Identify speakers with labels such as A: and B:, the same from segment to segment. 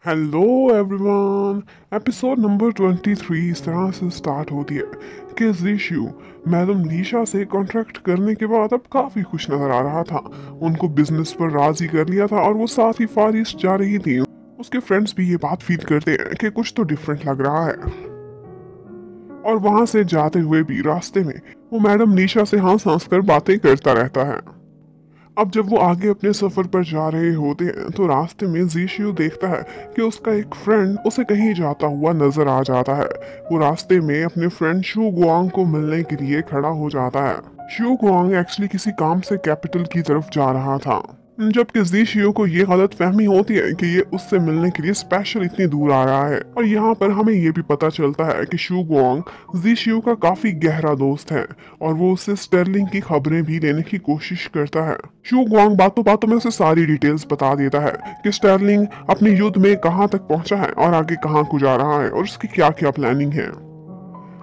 A: Hello everyone. Episode number 23 इस तरह से स्टार्ट होती है कि जिशु मैडम लीशा से कॉन्ट्रैक्ट करने के बाद अब काफी खुश नजर आ रहा था। उनको बिजनेस पर राजी कर लिया था और वो साथ ही फार ईस्ट जा रही थी। उसके फ्रेंड्स भी ये बात फील करते हैं कि कुछ तो डिफरेंट लग रहा है, और वहां से जाते हुए भी रास्ते में वो मैडम लीशा से हंस हंस कर बातें करता रहता है। अब जब वो आगे अपने सफर पर जा रहे होते हैं तो रास्ते में जीशियो देखता है कि उसका एक फ्रेंड उसे कहीं जाता हुआ नजर आ जाता है। वो रास्ते में अपने फ्रेंड शू गुआंग को मिलने के लिए खड़ा हो जाता है। शू गुआंग एक्चुअली किसी काम से कैपिटल की तरफ जा रहा था, जबकि जीशियो को ये गलत फहमी होती है कि ये उससे मिलने के लिए स्पेशल इतनी दूर आ रहा है। और यहाँ पर हमें ये भी पता चलता है कि शू गुआंग जीशियो का काफी गहरा दोस्त है और वो उससे स्टर्लिंग की खबरें भी लेने की कोशिश करता है। शू गुआंग बातों बातों में उसे सारी डिटेल्स बता देता है कि स्टर्लिंग अपने युद्ध में कहाँ तक पहुंचा है और आगे कहाँ को जा रहा है और उसकी क्या क्या प्लानिंग है।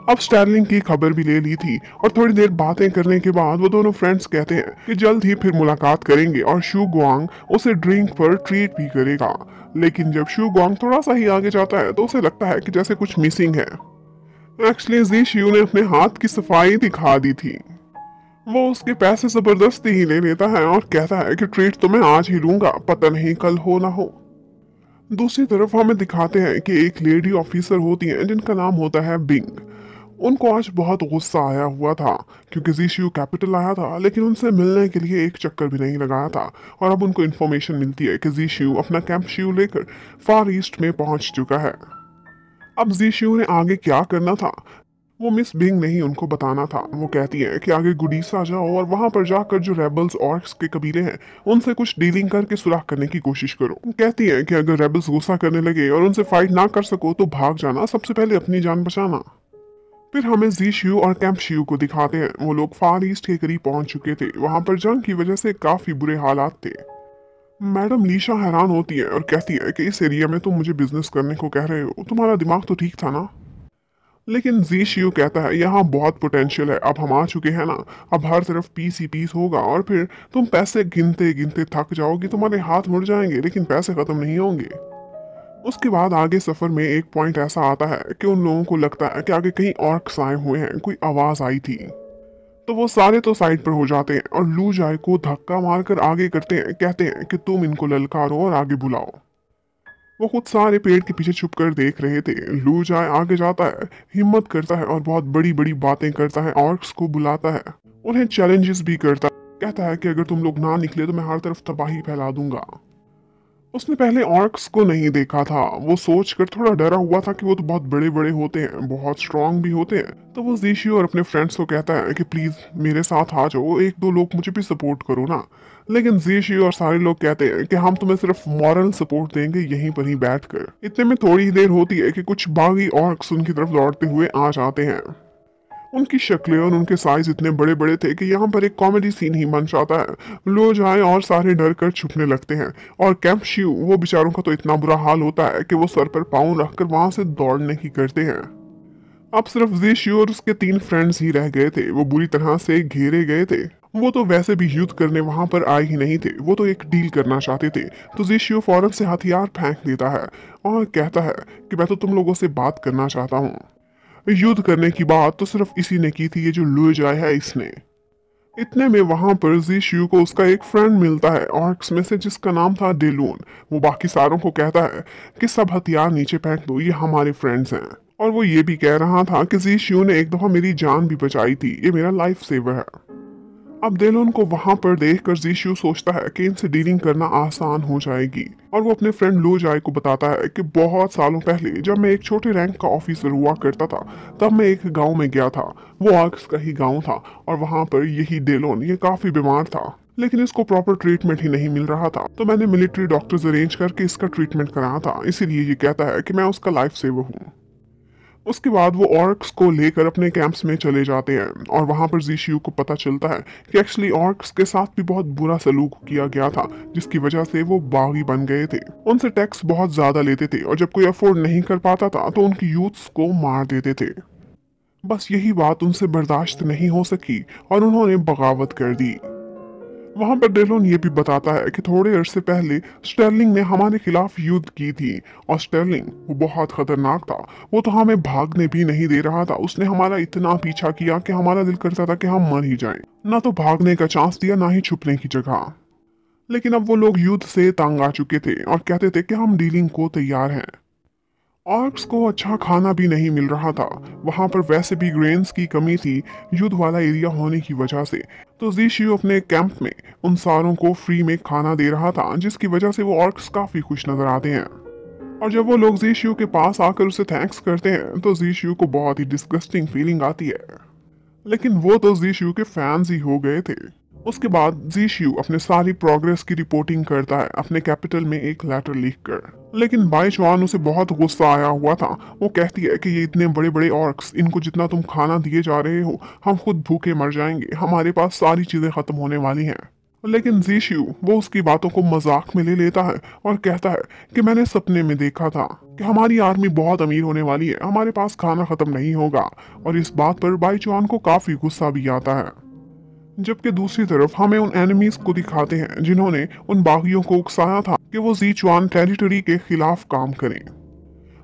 A: अब स्टर्लिंग की खबर भी ले ली थी और थोड़ी देर बातें करने के बाद वो दोनों फ्रेंड्स कहते हैं कि जल्द ही फिर मुलाकात करेंगे और शू गुआंग उसे ड्रिंक पर ट्रीट भी करेगा। लेकिन जब शू गुआंग थोड़ा सा ही आगे जाता है तो उसे लगता है कि जैसे कुछ मिसिंग है। एक्चुअली जी शियू ने अपने हाथ की सफाई दिखा दी थी। वो उसके पैसे जबरदस्ती ही ले लेता है और कहता है कि ट्रीट तो मैं आज ही लूंगा, पता नहीं कल हो ना हो। दूसरी तरफ हमें दिखाते हैं कि एक लेडी ऑफिसर होती हैं जिनका नाम होता है बिंग। उनको आज बहुत गुस्सा आया हुआ था क्योंकि जीशू कैपिटल आया था लेकिन उनसे मिलने के लिए एक चक्कर भी नहीं लगाया था। और अब उनको इन्फॉर्मेशन मिलती है कि जीशू अपना कैंप शिव लेकर फार ईस्ट में पहुंच चुका है। अब जीशू ने आगे क्या करना था वो मिस बिंग ने ही उनको बताना था। वो कहती है कि आगे गुडीसा जाओ और वहां पर जाकर जो रेबल्स ऑर्क्स के कबीले हैं उनसे कुछ डीलिंग करके सुलह करने की कोशिश करो। कहती है कि अगर रेबल्स गुस्सा करने लगे और उनसे फाइट ना कर सको तो भाग जाना, सबसे पहले अपनी जान बचाना। फिर हमें जी शियू और कैंप शियू को दिखाते हैं। वो लोग फार ईस्ट के करीब पहुंच चुके थे। वहां पर जंग की वजह से काफी बुरे हालात थे। मैडम लीशा हैरान होती है और कहती है कि इस एरिया में तुम मुझे बिजनेस करने को कह रहे हो, तुम्हारा दिमाग तो ठीक था ना। लेकिन जी शियू कहता है यहाँ बहुत पोटेंशियल है, अब हम आ चुके हैं ना, अब हर तरफ पीस ही पीस होगा और फिर तुम पैसे गिनते गिनते थक जाओगी, तुम्हारे हाथ मुड़ जाएंगे लेकिन पैसे खत्म नहीं होंगे। उसके बाद आगे सफर में एक पॉइंट ऐसा आता है कि उन लोगों को लगता है कि आगे कहीं ऑर्क्स आए हुए हैं, कोई आवाज आई थी। तो वो सारे तो साइड पर हो जाते हैं और लू जाए को धक्का मारकर आगे करते हैं। कहते हैं कि तुम इनको ललकारो और आगे बुलाओ। वो खुद सारे पेड़ के पीछे छुप कर देख रहे थे। लू जाए आगे जाता है, हिम्मत करता है और बहुत बड़ी बड़ी बातें करता है, ऑर्क्स को बुलाता है, उन्हें चैलेंजेस भी करता है। कहता है कि अगर तुम लोग ना निकले तो मैं हर तरफ तबाही फैला दूंगा। उसने पहले ऑर्क्स को नहीं देखा था। वो सोचकर थोड़ा डरा हुआ था कि वो तो बहुत बड़े बड़े होते हैं, बहुत स्ट्रांग भी होते हैं। तो वो जीशी और अपने फ्रेंड्स को कहता है कि प्लीज मेरे साथ आ जाओ, एक दो लोग मुझे भी सपोर्ट करो ना। लेकिन जीशी और सारे लोग कहते हैं कि हम तुम्हें सिर्फ मॉरल सपोर्ट देंगे यहीं पर ही बैठकर। इतने में थोड़ी ही देर होती है कि कुछ बागी ऑर्क्स उनकी तरफ दौड़ते हुए आ जाते हैं। उनकी शक्लें और उनके साइज इतने बड़े बड़े थे कि यहाँ पर एक कॉमेडी सीन ही बन जाता है। लो जाए और सारे डर कर छुपने लगते हैं और कैंप शिव वो बेचारों का तो इतना बुरा हाल होता है कि वो सर पर पाँव रखकर वहां से दौड़ने की करते हैं। अब सिर्फ जी शिव और उसके तीन फ्रेंड्स ही रह गए थे। वो बुरी तरह से घेरे गए थे। वो तो वैसे भी युद्ध करने वहां पर आए ही नहीं थे, वो तो एक डील करना चाहते थे। तो जी शिव फौरन से हथियार फेंक देता है और कहता है कि मैं तो तुम लोगों से बात करना चाहता हूँ। युद्ध करने की बात तो सिर्फ इसी ने की थी, ये जो लुई जाए है इसने। इतने में वहां पर जी शियू को उसका एक फ्रेंड मिलता है ऑर्क्स में से, जिसका नाम था डेलून। वो बाकी सारों को कहता है कि सब हथियार नीचे फेंक दो, ये हमारे फ्रेंड्स हैं। और वो ये भी कह रहा था कि जी शियू ने एक दफा मेरी जान भी बचाई थी, ये मेरा लाइफ सेवर है। अब डेलोन को वहां पर देखकर जीशु सोचता है कि इनसे डीलिंग करना आसान हो जाएगी। और वो अपने फ्रेंड लो जाए को बताता है कि बहुत सालों पहले जब मैं एक छोटे रैंक का ऑफिसर हुआ करता था, तब मैं एक गांव में गया था। वो आर्क्स का ही गांव था और वहां पर यही डेलोन ये काफी बीमार था, लेकिन इसको प्रॉपर ट्रीटमेंट ही नहीं मिल रहा था। तो मैंने मिलिट्री डॉक्टर्स अरेंज करके इसका ट्रीटमेंट कराया था, इसीलिए ये कहता है कि मैं उसका लाइफ सेवर हूँ। उसके बाद वो ऑर्क्स को लेकर अपने कैंप्स में चले जाते हैं और वहां पर जीशियू को पता चलता है कि एक्चुअली ऑर्क्स के साथ भी बहुत बुरा सलूक किया गया था, जिसकी वजह से वो बागी बन गए थे। उनसे टैक्स बहुत ज्यादा लेते थे और जब कोई अफोर्ड नहीं कर पाता था तो उनकी यूथ्स को मार देते थे। बस यही बात उनसे बर्दाश्त नहीं हो सकी और उन्होंने बगावत कर दी। वहां पर डेलोन ये भी बताता है कि थोड़े अरसे पहले स्टर्लिंग ने हमारे खिलाफ युद्ध की थी और स्टर्लिंग वो बहुत खतरनाक था। वो तो हमें भागने भी नहीं दे रहा था। उसने हमारा इतना पीछा किया कि हमारा दिल करता था कि हम मर ही जाएं। ना तो भागने का चांस दिया, ना ही छुपने की जगह। लेकिन अब वो लोग युद्ध से तंग आ चुके थे और कहते थे कि हम डीलिंग को तैयार हैं। ऑर्क्स को अच्छा खाना भी नहीं मिल रहा था। वहां पर वैसे भी ग्रेन्स की कमी थी युद्ध वाला एरिया होने की वजह से। तो जीशियो अपने कैंप में उन सारों को फ्री में खाना दे रहा था, जिसकी वजह से वो ऑर्क्स काफी खुश नजर आते हैं। और जब वो लोग जीशियो के पास आकर उसे थैंक्स करते हैं तो जीशियो को बहुत ही डिस्गस्टिंग फीलिंग आती है। लेकिन वो तो जीशू के फैंस ही हो गए थे। उसके बाद जीशू अपने सारी प्रोग्रेस की रिपोर्टिंग करता है अपने कैपिटल में एक लेटर लिखकर। लेकिन बाई चुआन उसे बहुत गुस्सा आया हुआ था। वो कहती है कि ये इतने बड़े बड़े ऑर्क्स, इनको जितना तुम खाना दिए जा रहे हो, हम खुद भूखे मर जाएंगे, हमारे पास सारी चीजें खत्म होने वाली हैं। लेकिन जीशू वो उसकी बातों को मजाक में ले लेता है और कहता है कि मैंने सपने में देखा था कि हमारी आर्मी बहुत अमीर होने वाली है, हमारे पास खाना खत्म नहीं होगा। और इस बात पर बाईचुआन को काफी गुस्सा भी आता है। जबकि दूसरी तरफ हमें उन एनिमीज को दिखाते हैं जिन्होंने उन बागियों को उकसाया था कि वो जीचुआन टेरिटरी के खिलाफ काम करें।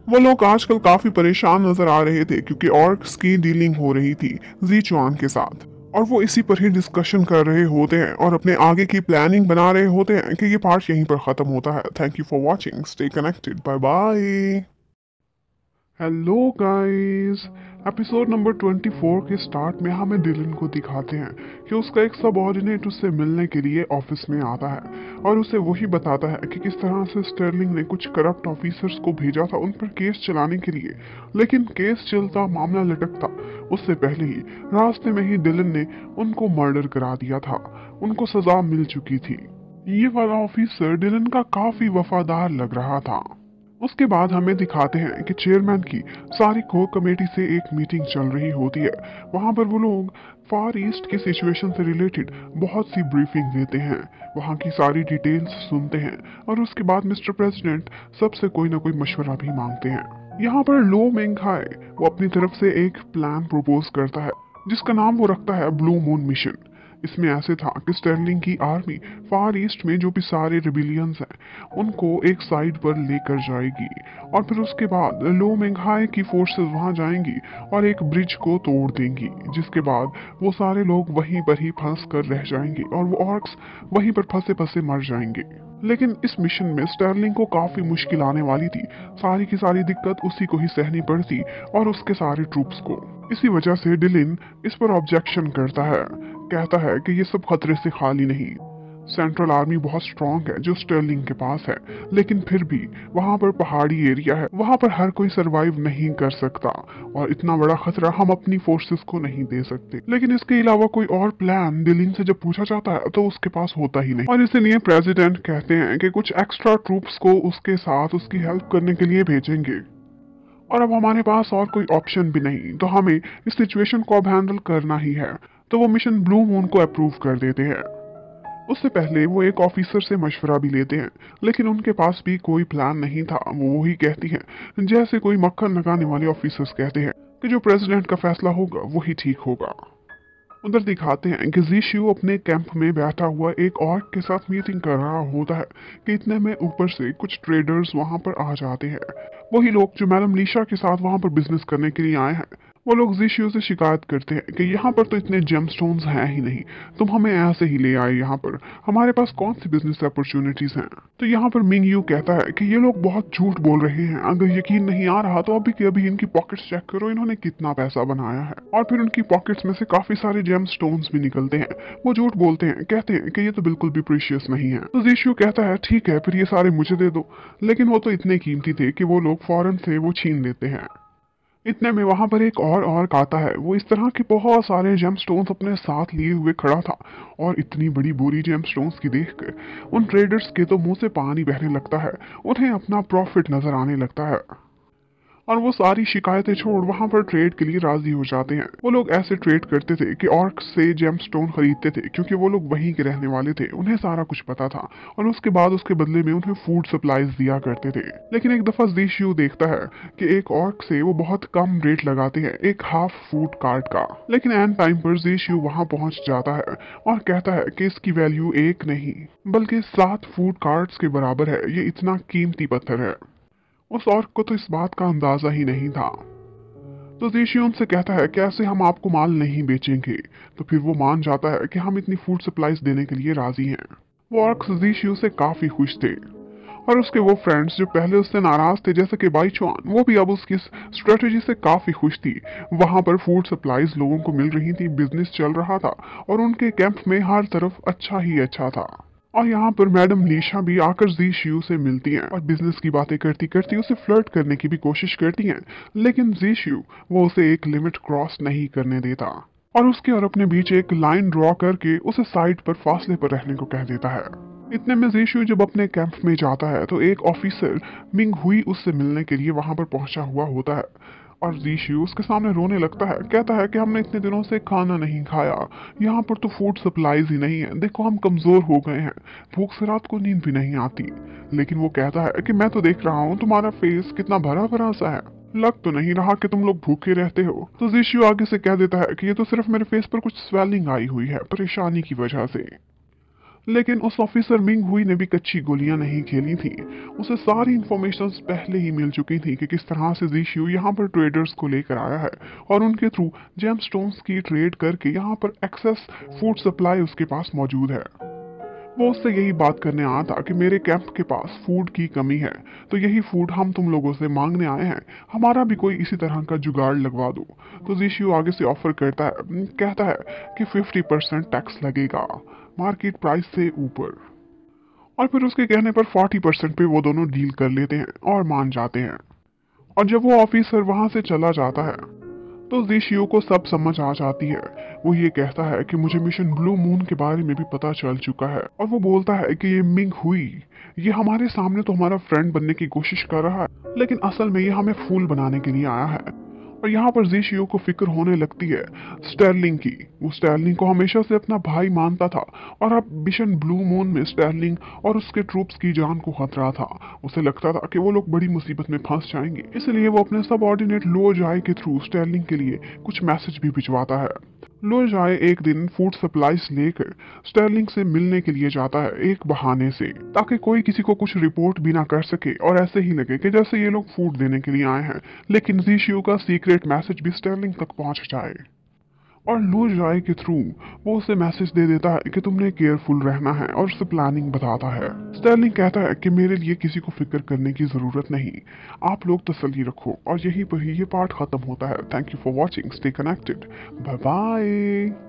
A: वो लोग आजकल काफी परेशान नजर आ रहे थे क्योंकि ऑर्क्स की डीलिंग हो रही थी जीचुआन के साथ, और वो इसी पर ही डिस्कशन कर रहे होते हैं और अपने आगे की प्लानिंग बना रहे होते हैं कि ये पार्ट यहीं पर खत्म होता है। Thank you for watching, stay connected, bye bye. Hello guys, episode number 24 के स्टार्ट में हमें डिलन को दिखाते हैं कि उसका एक सबऑर्डिनेट उससे मिलने के लिए ऑफिस में आता है और उसे वही बताता है कि किस तरह से स्टर्लिंग ने कुछ करप्ट ऑफिसर्स को भेजा था उन पर केस चलाने के लिए। लेकिन केस चलता, मामला लटकता, उससे पहले ही रास्ते में ही डिलन ने उनको मर्डर करा दिया था। उनको सजा मिल चुकी थी। ये वाला ऑफिसर डिलन का काफी वफादार लग रहा था। उसके बाद हमें दिखाते हैं कि चेयरमैन की सारी कोर कमेटी से एक मीटिंग चल रही होती है। वहां पर वो लोग फार ईस्ट की सिचुएशन से रिलेटेड बहुत सी ब्रीफिंग देते हैं, वहां की सारी डिटेल्स सुनते हैं और उसके बाद मिस्टर प्रेसिडेंट सबसे कोई ना कोई मशवरा भी मांगते हैं। यहाँ पर लो मेंगहाई वो अपनी तरफ से एक प्लान प्रपोज करता है जिसका नाम वो रखता है ब्लू मून मिशन। इसमें ऐसे था कि स्टर्लिंग की आर्मी फार ईस्ट में जो भी सारे रिबिलियंस हैं उनको एक साइड पर लेकर जाएगी और फिर उसके बाद लो मेंगहाई की फोर्सेस वहां जाएंगी और एक ब्रिज को तोड़ देंगी, जिसके बाद वो सारे लोग वहीं पर ही फंस कर रह जाएंगे और वो ऑर्क्स वहीं पर फंसे फंसे मर जाएंगे। लेकिन इस मिशन में स्टर्लिंग को काफी मुश्किल आने वाली थी। सारी की सारी दिक्कत उसी को ही सहनी पड़ती और उसके सारे ट्रूप्स को। इसी वजह से डिलिन इस पर ऑब्जेक्शन करता है, कहता है कि ये सब खतरे से खाली नहीं। सेंट्रल आर्मी बहुत स्ट्रांग है जो स्टर्लिंग के पास है, लेकिन फिर भी वहां पर पहाड़ी एरिया है, वहां पर हर कोई सरवाइव नहीं कर सकता और इतना बड़ा खतरा हम अपनी फोर्सेस को नहीं दे सकते। लेकिन इसके अलावा कोई और प्लान डिलिन से जब पूछा जाता है तो उसके पास होता ही नहीं और इसलिए प्रेसिडेंट कहते हैं कि कुछ एक्स्ट्रा ट्रूप्स को उसके साथ उसकी हेल्प करने के लिए भेजेंगे। और अब हमारे पास और कोई ऑप्शन भी नहीं, तो हमें इस सिचुएशन को अब हैंडल करना ही है। तो वो मिशन ब्लू मून को अप्रूव कर देते हैं। उससे पहले वो एक ऑफिसर से मशवरा भी लेते हैं, लेकिन उनके पास भी कोई प्लान नहीं था। वो वही कहती हैं जैसे कोई मक्खन लगाने वाले ऑफिसर्स कहते हैं कि जो प्रेसिडेंट का फैसला होगा वही ठीक होगा। उधर दिखाते हैं कि जीशू अपने कैंप में बैठा हुआ एक ऑर्क के साथ मीटिंग कर रहा होता है कि इतने में ऊपर से कुछ ट्रेडर्स वहां पर आ जाते हैं। वही लोग जो मैडम लीशा के साथ वहां पर बिजनेस करने के लिए आए हैं। वो लोग जीशू से शिकायत करते हैं कि यहाँ पर तो इतने जेमस्टोन्स हैं ही नहीं, तुम हमें ऐसे ही ले आए यहाँ पर, हमारे पास कौन सी बिजनेस अपॉर्चुनिटीज हैं। तो यहाँ पर मिंग यू कहता है कि ये लोग बहुत झूठ बोल रहे हैं, अगर यकीन नहीं आ रहा तो अभी के अभी इनकी पॉकेट्स चेक करो, इन्होंने कितना पैसा बनाया है। और फिर उनकी पॉकेट्स में से काफी सारे जेम स्टोन्स भी निकलते हैं। वो झूठ बोलते हैं, कहते हैं कि ये तो बिल्कुल भी प्रीशियस नहीं है। तो जीशू कहता है ठीक है फिर ये सारे मुझे दे दो, लेकिन वो तो इतने कीमती थे कि वो लोग फौरन से वो छीन लेते हैं। इतने में वहां पर एक और आता है। वो इस तरह के बहुत सारे जेम स्टोन्स अपने साथ लिए हुए खड़ा था और इतनी बड़ी बोरी जेम स्टोन्स की देखकर उन ट्रेडर्स के तो मुंह से पानी बहने लगता है, उन्हें अपना प्रॉफिट नजर आने लगता है। और वो सारी शिकायतें छोड़ वहां पर ट्रेड के लिए राजी हो जाते हैं। वो लोग ऐसे ट्रेड करते थे कि ऑर्क से जेमस्टोन खरीदते थे क्योंकि वो लोग वहीं के रहने वाले थे, उन्हें सारा कुछ पता था, और उसके बाद उसके बदले में उन्हें फूड सप्लाईज दिया करते थे। लेकिन एक दफा ज़ीशियो देखता है कि एक ऑर्क से वो बहुत कम रेट लगाते हैं एक हाफ फूड कार्ट का। लेकिन एन टाइम पर ज़ीशियो वहां पहुंच जाता है और कहता है कि इसकी वैल्यू एक नहीं बल्कि 7 फूड कार्ट्स के बराबर है, ये इतना कीमती पत्थर है। उस ऑर्क को तो इस बात का अंदाजा ही नहीं था। तो ज़ीशियो उनसे कहता है कि ऐसे हम आपको माल नहीं बेचेंगे। तो फिर वो मान जाता है कि हम इतनी फूड सप्लाईज देने के लिए राजी हैं। वो ऑर्क्स ज़ीशियो से काफी खुश थे, और उसके वो फ्रेंड्स जो पहले उससे नाराज थे जैसे कि बाईचुआन, वो भी अब उसकी स्ट्रेटेजी से काफी खुश थी। वहां पर फूड सप्लाईज लोगों को मिल रही थी, बिजनेस चल रहा था, और उनके कैंप में हर तरफ अच्छा ही अच्छा था। और यहाँ पर मैडम लीशा भी आकर ज़ीशियो से मिलती हैं और बिजनेस की बातें करती करती उसे फ्लर्ट करने की भी कोशिश करती हैं। लेकिन ज़ीशियो वो उसे एक लिमिट क्रॉस नहीं करने देता, और उसके और अपने बीच एक लाइन ड्रॉ करके उसे साइड पर फासले पर रहने को कह देता है। इतने में ज़ीशियो जब अपने कैंप में जाता है तो एक ऑफिसर मिंग हुई उससे मिलने के लिए वहां पर पहुंचा हुआ होता है, और ज़ीशियो उसके सामने रोने लगता है। कहता है कि हमने इतने दिनों से खाना नहीं खाया, यहाँ पर तो फूड सप्लाईज ही नहीं है, देखो हम कमजोर हो गए हैं, भूख से रात को नींद भी नहीं आती। लेकिन वो कहता है कि मैं तो देख रहा हूँ तुम्हारा फेस कितना भरा भरा सा है, लग तो नहीं रहा कि तुम लोग भूखे रहते हो। तो ज़ीशियो आगे से कह देता है कि ये तो सिर्फ मेरे फेस पर कुछ स्वेलिंग आई हुई है परेशानी की वजह से। लेकिन उस ऑफिसर मिंग हुई ने भी कच्ची गोलियां नहीं खेली थी। उसे सारी इंफॉर्मेशन पहले ही मिल चुकी थी कि किस तरह से ज़ीशियो यहाँ पर ट्रेडर्स को लेकर आया है, और उनके थ्रू जेमस्टोन्स की ट्रेड करके यहाँ पर एक्सेस फूड सप्लाई उसके पास मौजूद है। वो उससे यही बात करने आया था कि मेरे कैंप के पास फूड की कमी है, तो यही फूड हम तुम लोगों से मांगने आए हैं, हमारा भी कोई इसी तरह का जुगाड़ लगवा दो। तो ज़ीशियो आगे से ऑफर करता है, कहता है कि 50% टैक्स लगेगा मार्केट प्राइस से ऊपर, और फिर उसके कहने पर 40% पे वो दोनों डील कर लेते हैं और मान जाते हैं। और जब वो ऑफिसर वहां से चला जाता है तो ज़ीशियो को सब समझ आ जाती है। वो ये कहता है कि मुझे मिशन ब्लू मून के बारे में भी पता चल चुका है, और वो बोलता है कि ये मिंग हुई ये हमारे सामने तो हमारा फ्रेंड बनने की कोशिश कर रहा है, लेकिन असल में ये हमें फूल बनाने के लिए आया है। और यहाँ पर ज़ीशियो को फिक्र होने लगती है स्टर्लिंग की। वो स्टर्लिंग को हमेशा से अपना भाई मानता था, और अब मिशन ब्लू मून में स्टर्लिंग और उसके ट्रूप्स की जान को खतरा था। उसे लगता था कि वो लोग बड़ी मुसीबत में फंस जाएंगे, इसलिए वो अपने सबऑर्डिनेट लो जाए के थ्रू स्टर्लिंग के लिए कुछ मैसेज भी भिजवाता है। लो जाए एक दिन फूड सप्लाईज लेकर स्टर्लिंग से मिलने के लिए जाता है एक बहाने से, ताकि कोई किसी को कुछ रिपोर्ट भी ना कर सके और ऐसे ही लगे कि जैसे ये लोग फूड देने के लिए आए हैं। लेकिन ज़ीशियो का सीक्रेट मैसेज भी स्टर्लिंग तक पहुंच जाए, और लो जाए के थ्रू वो उसे मैसेज दे देता है कि तुमने केयरफुल रहना है, और उसे प्लानिंग बताता है। स्टर्लिंग कहता है कि मेरे लिए किसी को फिक्र करने की जरूरत नहीं, आप लोग तसल्ली रखो, और यहीं पर ही ये पार्ट खत्म होता है। Thank you for watching, stay connected, bye bye.